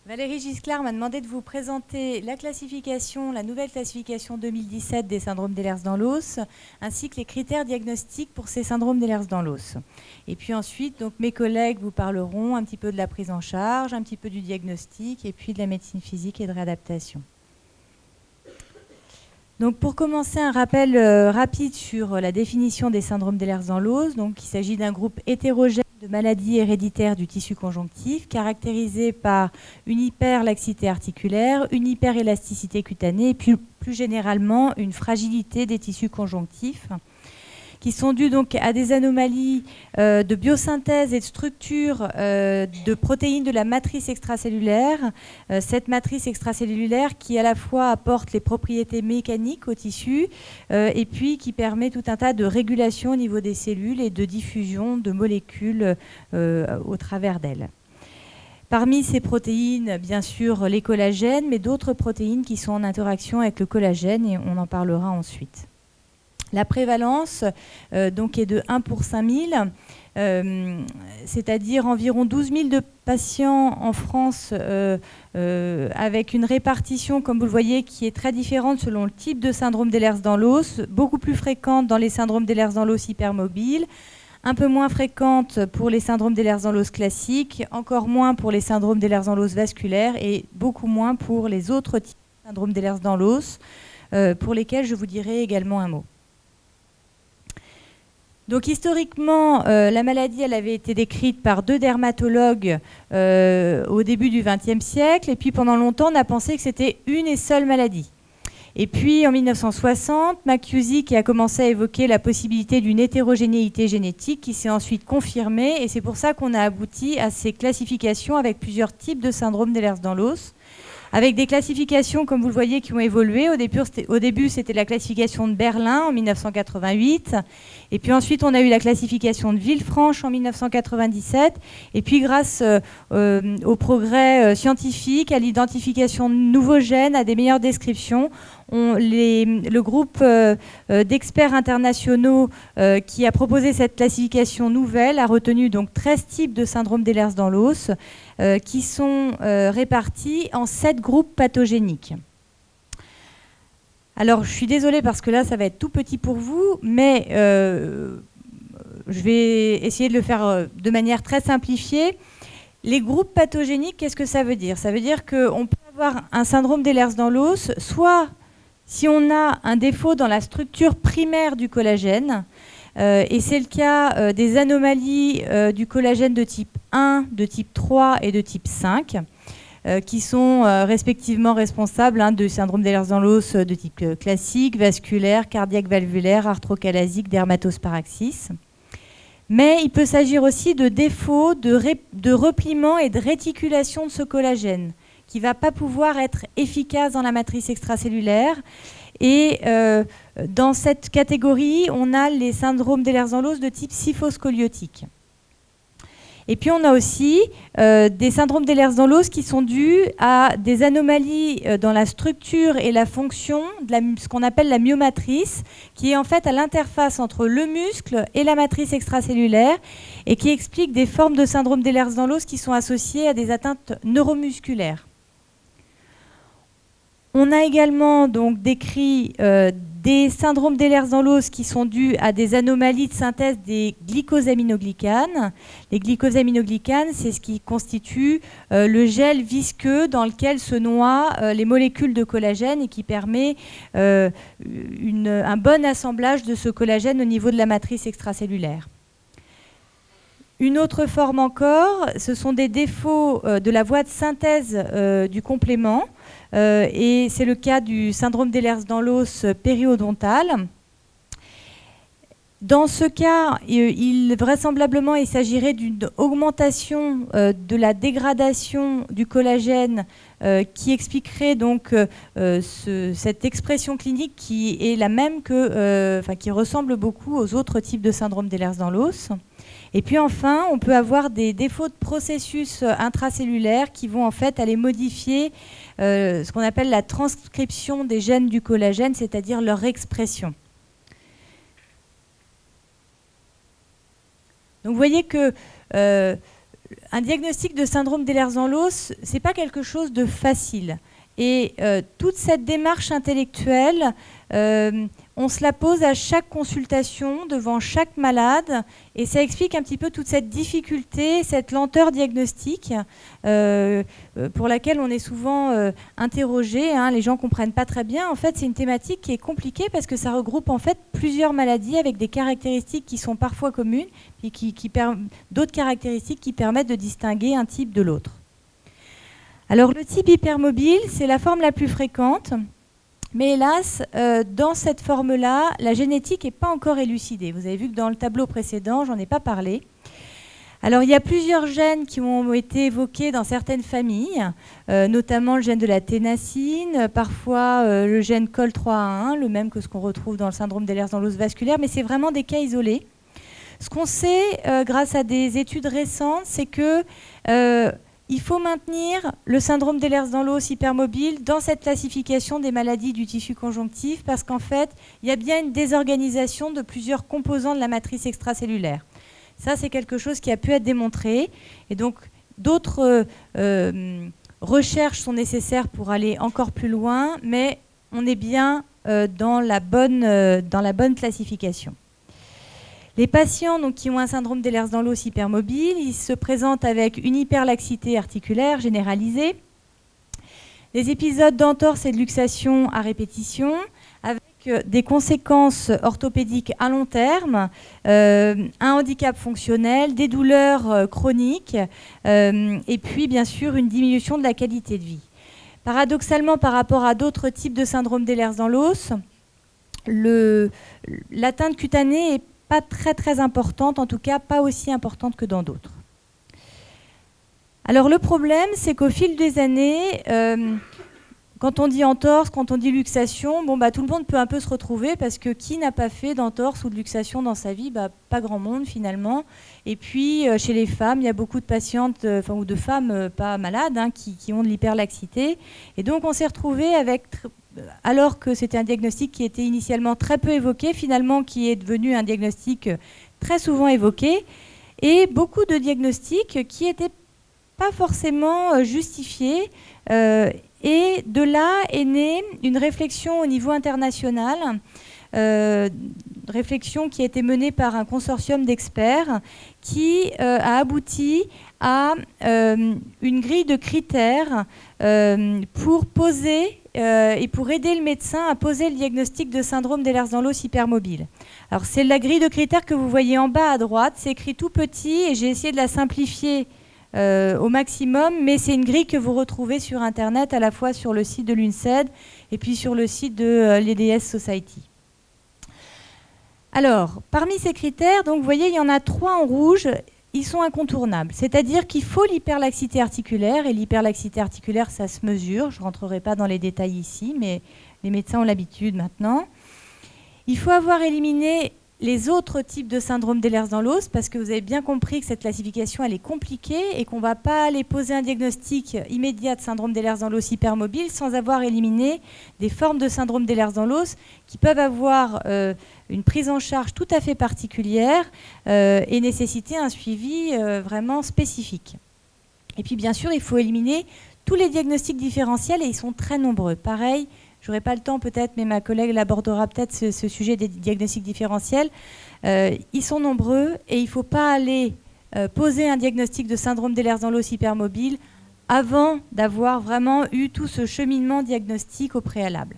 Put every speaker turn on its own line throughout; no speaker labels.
Valérie Gisclard m'a demandé de vous présenter la classification, la nouvelle classification 2017 des syndromes d'Ehlers-Danlos, ainsi que les critères diagnostiques pour ces syndromes d'Ehlers-Danlos. Et puis ensuite, donc, mes collègues vous parleront un petit peu de la prise en charge, un petit peu du diagnostic, et puis de la médecine physique et de réadaptation. Donc pour commencer, un rappel rapide sur la définition des syndromes d'Ehlers-Danlos. Donc il s'agit d'un groupe hétérogène de maladies héréditaires du tissu conjonctif caractérisé par une hyperlaxité articulaire, une hyperélasticité cutanée et puis plus généralement une fragilité des tissus conjonctifs qui sont dues donc à des anomalies de biosynthèse et de structure de protéines de la matrice extracellulaire. Cette matrice extracellulaire qui à la fois apporte les propriétés mécaniques au tissu et puis qui permet tout un tas de régulation au niveau des cellules et de diffusion de molécules au travers d'elles. Parmi ces protéines, bien sûr, les collagènes, mais d'autres protéines qui sont en interaction avec le collagène et on en parlera ensuite. La prévalence donc est de 1 pour 5000, c'est-à-dire environ 12 000 de patients en France avec une répartition, comme vous le voyez, qui est très différente selon le type de syndrome d'Ehlers-Danlos, beaucoup plus fréquente dans les syndromes d'Ehlers-Danlos hypermobiles, un peu moins fréquente pour les syndromes d'Ehlers-Danlos classiques, encore moins pour les syndromes d'Ehlers-Danlos vasculaires et beaucoup moins pour les autres types de syndromes d'Ehlers-Danlos, pour lesquels je vous dirai également un mot. Donc historiquement, la maladie elle avait été décrite par deux dermatologues au début du XXe siècle, et puis pendant longtemps on a pensé que c'était une et seule maladie. Et puis en 1960, McCusey qui a commencé à évoquer la possibilité d'une hétérogénéité génétique qui s'est ensuite confirmée, et c'est pour ça qu'on a abouti à ces classifications avec plusieurs types de syndrome d'Ehlers-Danlos, avec des classifications, comme vous le voyez, qui ont évolué. Au début, c'était la classification de Berlin en 1988. Et puis ensuite, on a eu la classification de Villefranche en 1997. Et puis, grâce au progrès scientifique, à l'identification de nouveaux gènes, à des meilleures descriptions, le groupe d'experts internationaux qui a proposé cette classification nouvelle a retenu donc 13 types de syndrome d'Ehlers-Danlos qui sont répartis en 7 groupes pathogéniques. Alors, je suis désolée parce que là, ça va être tout petit pour vous, mais je vais essayer de le faire de manière très simplifiée. Les groupes pathogéniques, qu'est-ce que ça veut dire? Ça veut dire qu'on peut avoir un syndrome d'Ehlers-Danlos, soit si on a un défaut dans la structure primaire du collagène, et c'est le cas des anomalies du collagène de type 1, de type 3 et de type 5, qui sont respectivement responsables de syndrome d'Ehlers-Danlos de type classique, vasculaire, cardiaque valvulaire, arthrocalasique, dermatosparaxis. Mais il peut s'agir aussi de défauts de repliement et de réticulation de ce collagène, qui ne va pas pouvoir être efficace dans la matrice extracellulaire. Et dans cette catégorie, on a les syndromes d'Ehlers-Danlos de type syphoscoliotique. Et puis on a aussi des syndromes d'Ehlers-Danlos qui sont dus à des anomalies dans la structure et la fonction de ce qu'on appelle la myomatrice, qui est en fait à l'interface entre le muscle et la matrice extracellulaire et qui explique des formes de syndrome d'Ehlers-Danlos qui sont associées à des atteintes neuromusculaires. On a également donc décrit des syndromes d'Ehlers-Danlos qui sont dus à des anomalies de synthèse des glycosaminoglycanes. Les glycosaminoglycanes, c'est ce qui constitue le gel visqueux dans lequel se noient les molécules de collagène et qui permet un bon assemblage de ce collagène au niveau de la matrice extracellulaire. Une autre forme encore, ce sont des défauts de la voie de synthèse du complément, et c'est le cas du syndrome d'Ehlers-Danlos périodontal. Dans ce cas, vraisemblablement, il s'agirait d'une augmentation de la dégradation du collagène qui expliquerait donc cette expression clinique qui est la même qui ressemble beaucoup aux autres types de syndrome d'Ehlers-Danlos. Et puis enfin, on peut avoir des défauts de processus intracellulaires qui vont en fait aller modifier ce qu'on appelle la transcription des gènes du collagène, c'est-à-dire leur expression. Donc vous voyez que un diagnostic de syndrome d'Ehlers-Danlos, ce n'est pas quelque chose de facile. Et toute cette démarche intellectuelle, on se la pose à chaque consultation, devant chaque malade, et ça explique un petit peu toute cette difficulté, cette lenteur diagnostique pour laquelle on est souvent interrogé. Hein, les gens ne comprennent pas très bien. En fait, c'est une thématique qui est compliquée parce que ça regroupe en fait plusieurs maladies avec des caractéristiques qui sont parfois communes, puis d'autres caractéristiques qui permettent de distinguer un type de l'autre. Alors le type hypermobile, c'est la forme la plus fréquente, mais hélas, dans cette forme-là, la génétique n'est pas encore élucidée. Vous avez vu que dans le tableau précédent, j'en ai pas parlé. Alors il y a plusieurs gènes qui ont été évoqués dans certaines familles, notamment le gène de la ténacine, parfois le gène COL3A1, le même que ce qu'on retrouve dans le syndrome d'Ehlers-Danlos vasculaire, mais c'est vraiment des cas isolés. Ce qu'on sait grâce à des études récentes, c'est que il faut maintenir le syndrome d'Ehlers-Danlos hypermobile dans cette classification des maladies du tissu conjonctif parce qu'en fait, il y a bien une désorganisation de plusieurs composants de la matrice extracellulaire. Ça, c'est quelque chose qui a pu être démontré. Et donc, d'autres recherches sont nécessaires pour aller encore plus loin, mais on est bien dans la bonne classification. Les patients donc, qui ont un syndrome d'Ehlers-Danlos hypermobile, ils se présentent avec une hyperlaxité articulaire généralisée, des épisodes d'entorse et de luxation à répétition, avec des conséquences orthopédiques à long terme, un handicap fonctionnel, des douleurs chroniques, et puis bien sûr une diminution de la qualité de vie. Paradoxalement, par rapport à d'autres types de syndrome d'Ehlers-Danlos, l'atteinte cutanée est pas très importante, en tout cas pas aussi importante que dans d'autres. Alors le problème, c'est qu'au fil des années, quand on dit entorse, quand on dit luxation, tout le monde peut un peu se retrouver parce que qui n'a pas fait d'entorse ou de luxation dans sa vie? Pas grand monde finalement. Et puis chez les femmes, il y a beaucoup de patientes ou de femmes pas malades qui ont de l'hyperlaxité. Et donc on s'est retrouvé avec... alors que c'était un diagnostic qui était initialement très peu évoqué, finalement qui est devenu un diagnostic très souvent évoqué, et beaucoup de diagnostics qui n'étaient pas forcément justifiés. Et de là est née une réflexion au niveau international, réflexion qui a été menée par un consortium d'experts qui a abouti à une grille de critères pour poser et pour aider le médecin à poser le diagnostic de syndrome d'Ehlers-Danlos hypermobile. Alors c'est la grille de critères que vous voyez en bas à droite, c'est écrit tout petit et j'ai essayé de la simplifier au maximum, mais c'est une grille que vous retrouvez sur Internet, à la fois sur le site de l'UNCED et puis sur le site de l'EDS Society. Alors, parmi ces critères, donc, vous voyez, il y en a 3 en rouge, ils sont incontournables. C'est-à-dire qu'il faut l'hyperlaxité articulaire, et l'hyperlaxité articulaire, ça se mesure. Je ne rentrerai pas dans les détails ici, mais les médecins ont l'habitude maintenant. Il faut avoir éliminé les autres types de syndrome d'Ehlers-Danlos, parce que vous avez bien compris que cette classification, elle est compliquée et qu'on ne va pas aller poser un diagnostic immédiat de syndrome d'Ehlers-Danlos hypermobile sans avoir éliminé des formes de syndrome d'Ehlers-Danlos qui peuvent avoir une prise en charge tout à fait particulière et nécessiter un suivi vraiment spécifique. Et puis bien sûr, il faut éliminer tous les diagnostics différentiels et ils sont très nombreux. Pareil, je n'aurai pas le temps peut-être, mais ma collègue l'abordera peut-être ce sujet des diagnostics différentiels. Ils sont nombreux et il ne faut pas aller poser un diagnostic de syndrome d'Ehlers-Danlos hypermobile avant d'avoir vraiment eu tout ce cheminement diagnostique au préalable.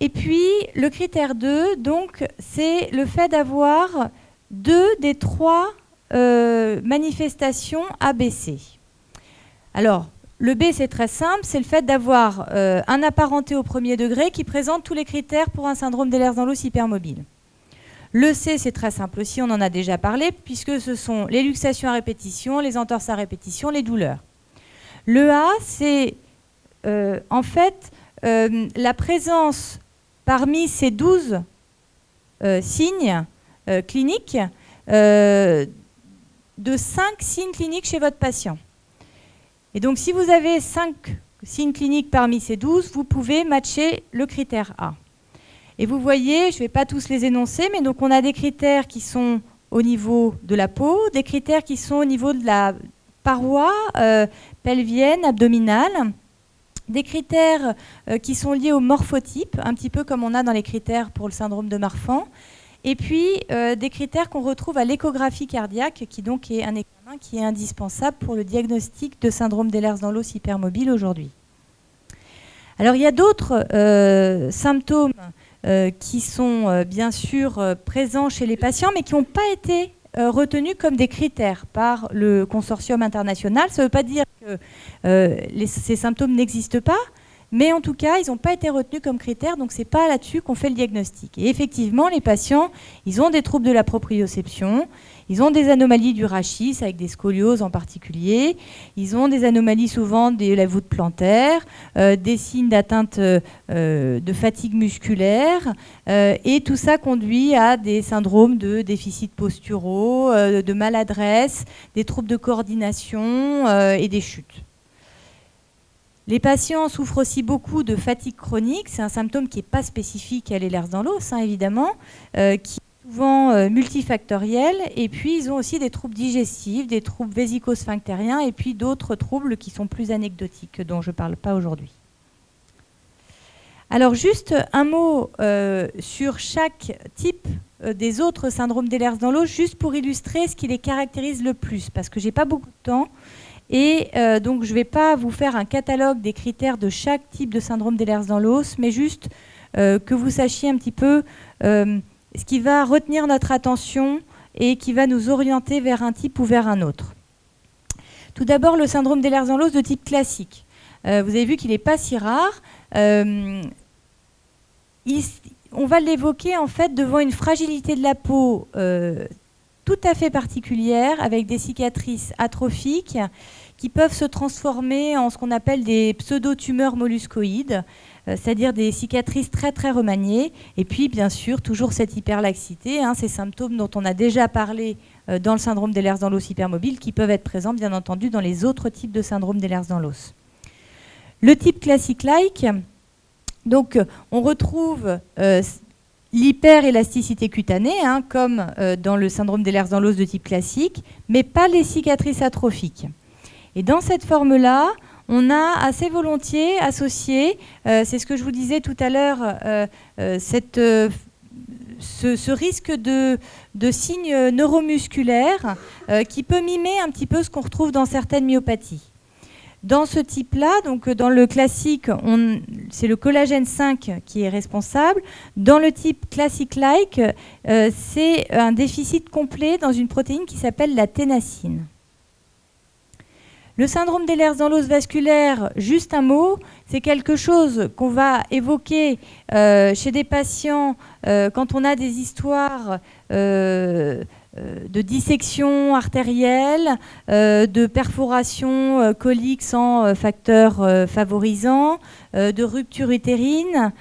Et puis, le critère 2, donc, c'est le fait d'avoir 2 des 3 manifestations ABC. Alors, le B, c'est très simple, c'est le fait d'avoir un apparenté au premier degré qui présente tous les critères pour un syndrome d'Ehlers-Danlos hypermobile. Le C, c'est très simple aussi, on en a déjà parlé, puisque ce sont les luxations à répétition, les entorses à répétition, les douleurs. Le A, c'est en fait la présence parmi ces 12 signes cliniques de 5 signes cliniques chez votre patient. Et donc, si vous avez 5 signes cliniques parmi ces 12, vous pouvez matcher le critère A. Et vous voyez, je ne vais pas tous les énoncer, mais donc on a des critères qui sont au niveau de la peau, des critères qui sont au niveau de la paroi pelvienne, abdominale, des critères qui sont liés au morphotype, un petit peu comme on a dans les critères pour le syndrome de Marfan, et puis des critères qu'on retrouve à l'échographie cardiaque, qui donc est un examen qui est indispensable pour le diagnostic de syndrome d'Ehlers-Danlos hypermobile aujourd'hui. Alors il y a d'autres symptômes qui sont bien sûr présents chez les patients, mais qui n'ont pas été retenus comme des critères par le consortium international. Ça ne veut pas dire que ces symptômes n'existent pas, mais en tout cas, ils n'ont pas été retenus comme critères, donc ce n'est pas là-dessus qu'on fait le diagnostic. Et effectivement, les patients, ils ont des troubles de la proprioception, ils ont des anomalies du rachis, avec des scolioses en particulier, ils ont des anomalies souvent de la voûte plantaire, des signes d'atteinte de fatigue musculaire, et tout ça conduit à des syndromes de déficit posturaux, de maladresse, des troubles de coordination et des chutes. Les patients souffrent aussi beaucoup de fatigue chronique. C'est un symptôme qui n'est pas spécifique à l'Ehlers-Danlos, évidemment, qui est souvent multifactoriel. Et puis, ils ont aussi des troubles digestifs, des troubles vésico-sphinctériens et puis d'autres troubles qui sont plus anecdotiques, dont je ne parle pas aujourd'hui. Alors, juste un mot sur chaque type des autres syndromes d'Ehlers-Danlos, juste pour illustrer ce qui les caractérise le plus, parce que je n'ai pas beaucoup de temps. Et donc, je ne vais pas vous faire un catalogue des critères de chaque type de syndrome d'Ehlers-Danlos, mais juste que vous sachiez un petit peu ce qui va retenir notre attention et qui va nous orienter vers un type ou vers un autre. Tout d'abord, le syndrome d'Ehlers-Danlos de type classique. Vous avez vu qu'il n'est pas si rare. On va l'évoquer en fait devant une fragilité de la peau tout à fait particulière, avec des cicatrices atrophiques qui peuvent se transformer en ce qu'on appelle des pseudo-tumeurs molluscoïdes, c'est-à-dire des cicatrices très très remaniées. Et puis bien sûr, toujours cette hyperlaxité, ces symptômes dont on a déjà parlé dans le syndrome d'Ehlers-Danlos hypermobile, qui peuvent être présents bien entendu dans les autres types de syndrome d'Ehlers-Danlos. Le type classique-like, donc on retrouve l'hyperélasticité cutanée, comme dans le syndrome d'Ehlers-Danlos de type classique, mais pas les cicatrices atrophiques. Et dans cette forme-là, on a assez volontiers associé, c'est ce que je vous disais tout à l'heure, ce risque de signes neuromusculaires qui peut mimer un petit peu ce qu'on retrouve dans certaines myopathies. Dans ce type-là, donc dans le classique, c'est le collagène 5 qui est responsable. Dans le type classique-like, c'est un déficit complet dans une protéine qui s'appelle la ténacine. Le syndrome d'Ehlers-Danlos vasculaire, juste un mot, c'est quelque chose qu'on va évoquer chez des patients quand on a des histoires de dissection artérielle, de perforation colique sans facteur favorisant, de rupture utérine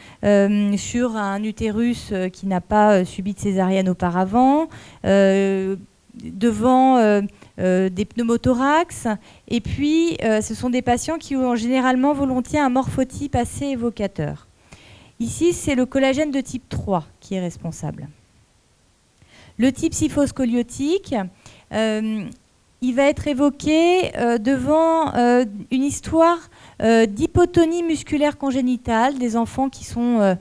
sur un utérus qui n'a pas subi de césarienne auparavant, devant des pneumothorax. Et puis, ce sont des patients qui ont généralement volontiers un morphotype assez évocateur. Ici, c'est le collagène de type 3 qui est responsable. Le type syphoscoliotique, il va être évoqué devant une histoire d'hypotonie musculaire congénitale, des enfants qui sont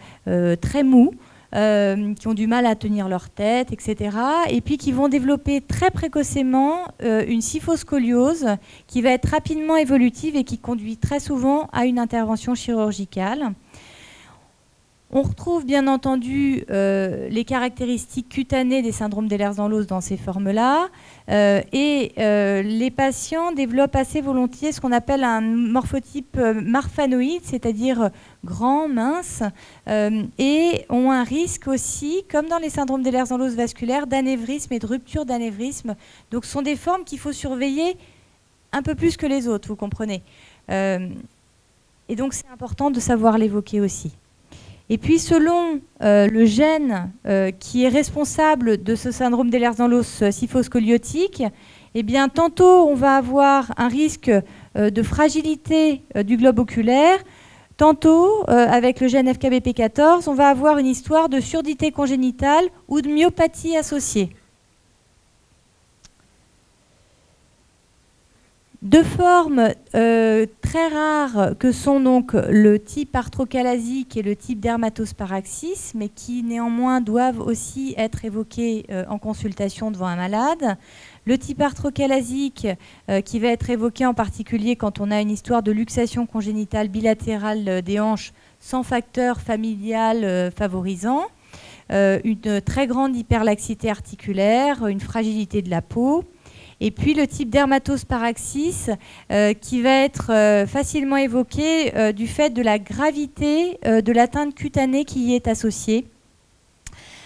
très mous, qui ont du mal à tenir leur tête, etc. Et puis qui vont développer très précocement une syphoscoliose qui va être rapidement évolutive et qui conduit très souvent à une intervention chirurgicale. On retrouve bien entendu les caractéristiques cutanées des syndromes d'Ehlers-Danlos dans ces formes-là. Les patients développent assez volontiers ce qu'on appelle un morphotype marfanoïde, c'est-à-dire grand, mince, et ont un risque aussi, comme dans les syndromes d'Ehlers-Danlos vasculaires, d'anévrisme et de rupture d'anévrisme. Donc ce sont des formes qu'il faut surveiller un peu plus que les autres, vous comprenez. Et donc c'est important de savoir l'évoquer aussi. Et puis, selon le gène qui est responsable de ce syndrome d'Ehlers-Danlos syphoscoliotique, eh bien, tantôt on va avoir un risque de fragilité du globe oculaire, tantôt, avec le gène FKBP14, on va avoir une histoire de surdité congénitale ou de myopathie associée. Deux formes très rares que sont donc le type arthrocalasique et le type dermatosparaxis, mais qui néanmoins doivent aussi être évoqués en consultation devant un malade. Le type arthrocalasique qui va être évoqué en particulier quand on a une histoire de luxation congénitale bilatérale des hanches sans facteur familial favorisant, une très grande hyperlaxité articulaire, une fragilité de la peau. Et puis le type dermatosparaxis qui va être facilement évoqué du fait de la gravité de l'atteinte cutanée qui y est associée,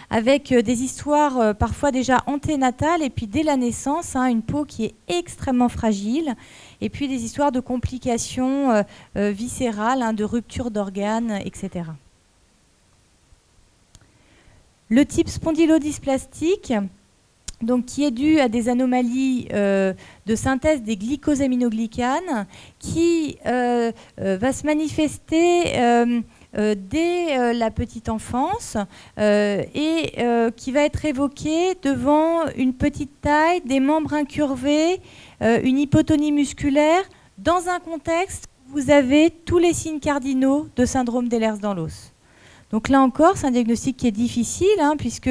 avec des histoires parfois déjà anténatales et puis dès la naissance, une peau qui est extrêmement fragile, et puis des histoires de complications viscérales, de rupture d'organes, etc. Le type spondylodysplastique, donc, qui est dû à des anomalies de synthèse des glycosaminoglycanes, qui va se manifester dès la petite enfance et qui va être évoqué devant une petite taille, des membres incurvés, une hypotonie musculaire, dans un contexte où vous avez tous les signes cardinaux de syndrome d'Ehlers-Danlos. Donc là encore, c'est un diagnostic qui est difficile, puisque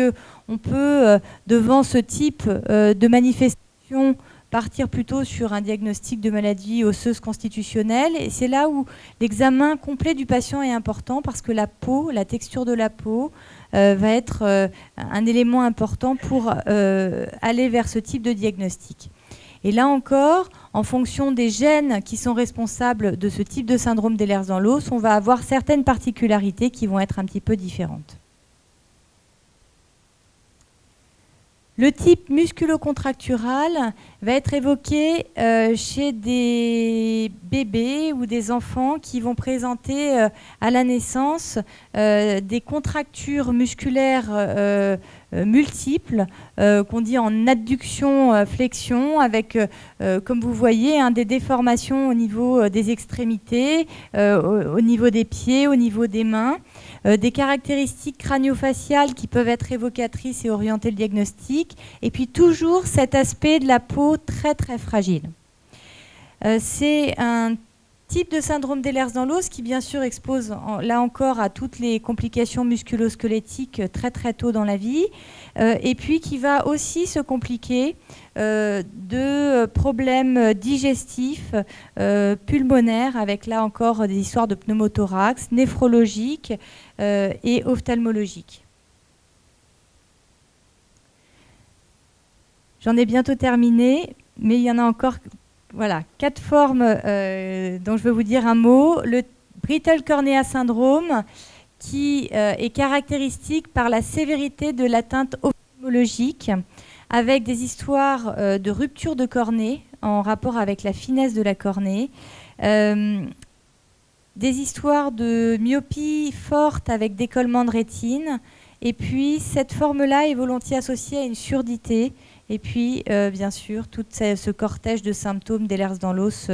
on peut, devant ce type de manifestation, partir plutôt sur un diagnostic de maladie osseuse constitutionnelle. Et c'est là où l'examen complet du patient est important, parce que la peau, la texture de la peau, va être un élément important pour aller vers ce type de diagnostic. Et là encore, en fonction des gènes qui sont responsables de ce type de syndrome d'Ehlers-Danlos, on va avoir certaines particularités qui vont être un petit peu différentes. Le type musculocontractural va être évoqué chez des bébés ou des enfants qui vont présenter à la naissance des contractures musculaires multiples, qu'on dit en adduction-flexion, avec, comme vous voyez, des déformations au niveau des extrémités, au niveau des pieds, au niveau des mains. Des caractéristiques crânio-faciales qui peuvent être évocatrices et orienter le diagnostic, et puis toujours cet aspect de la peau très très fragile. C'est un type de syndrome d'Ehlers-Danlos qui bien sûr expose là encore à toutes les complications musculo-squelettiques très très tôt dans la vie, et puis qui va aussi se compliquer de problèmes digestifs, pulmonaires, avec là encore des histoires de pneumothorax, néphrologiques et ophtalmologiques. J'en ai bientôt terminé, mais il y en a encore 4 formes dont je veux vous dire un mot. Le Brittle Cornea Syndrome, qui est caractéristique par la sévérité de l'atteinte ophtalmologique, avec des histoires de rupture de cornée en rapport avec la finesse de la cornée, des histoires de myopie forte avec décollement de rétine, et puis cette forme-là est volontiers associée à une surdité, et puis bien sûr tout ce cortège de symptômes d'Ehlers-Danlos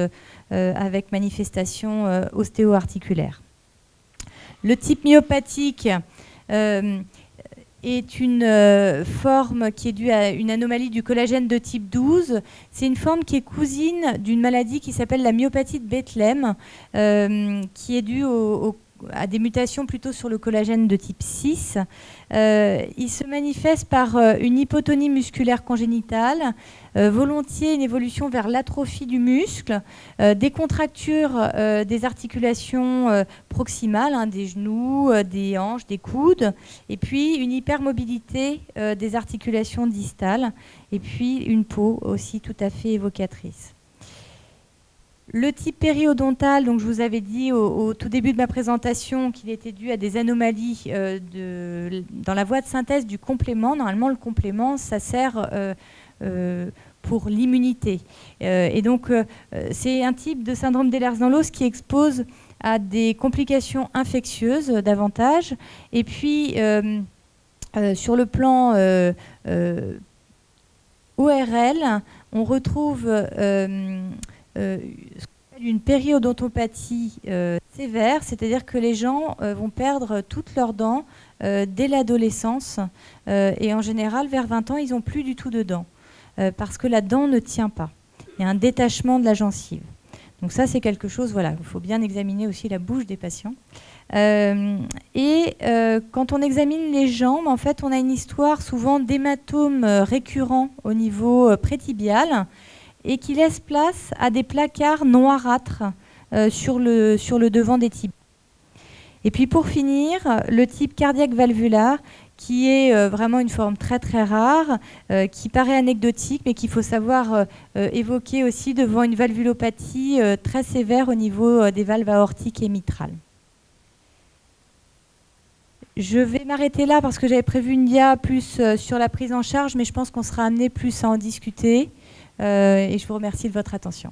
avec manifestation ostéo-articulaire. Le type myopathique est une forme qui est due à une anomalie du collagène de type 12. C'est une forme qui est cousine d'une maladie qui s'appelle la myopathie de Bethléem, qui est due à des mutations plutôt sur le collagène de type 6. Il se manifeste par une hypotonie musculaire congénitale, volontiers une évolution vers l'atrophie du muscle, des contractures des articulations proximales, des genoux, des hanches, des coudes, et puis une hypermobilité des articulations distales, et puis une peau aussi tout à fait évocatrice. Le type périodontal, donc je vous avais dit au tout début de ma présentation qu'il était dû à des anomalies dans la voie de synthèse du complément. Normalement, le complément, ça sert pour l'immunité. Et donc, c'est un type de syndrome d'Ehlers-Danlos qui expose à des complications infectieuses davantage. Et puis, sur le plan ORL, on retrouve une périodontopathie sévère, c'est-à-dire que les gens vont perdre toutes leurs dents dès l'adolescence et en général vers 20 ans ils n'ont plus du tout de dents parce que la dent ne tient pas. il y a un détachement de la gencive. Donc ça, c'est quelque chose, voilà, il faut bien examiner aussi la bouche des patients. Quand on examine les jambes, en fait, on a une histoire souvent d'hématomes récurrents au niveau prétibial et qui laisse place à des placards noirâtres sur le devant des tibias. Et puis pour finir, le type cardiaque valvulaire, qui est vraiment une forme très très rare, qui paraît anecdotique, mais qu'il faut savoir évoquer aussi devant une valvulopathie très sévère au niveau des valves aortiques et mitrales. Je vais m'arrêter là parce que j'avais prévu une dia plus sur la prise en charge, mais je pense qu'on sera amené plus à en discuter. Et je vous remercie de votre attention.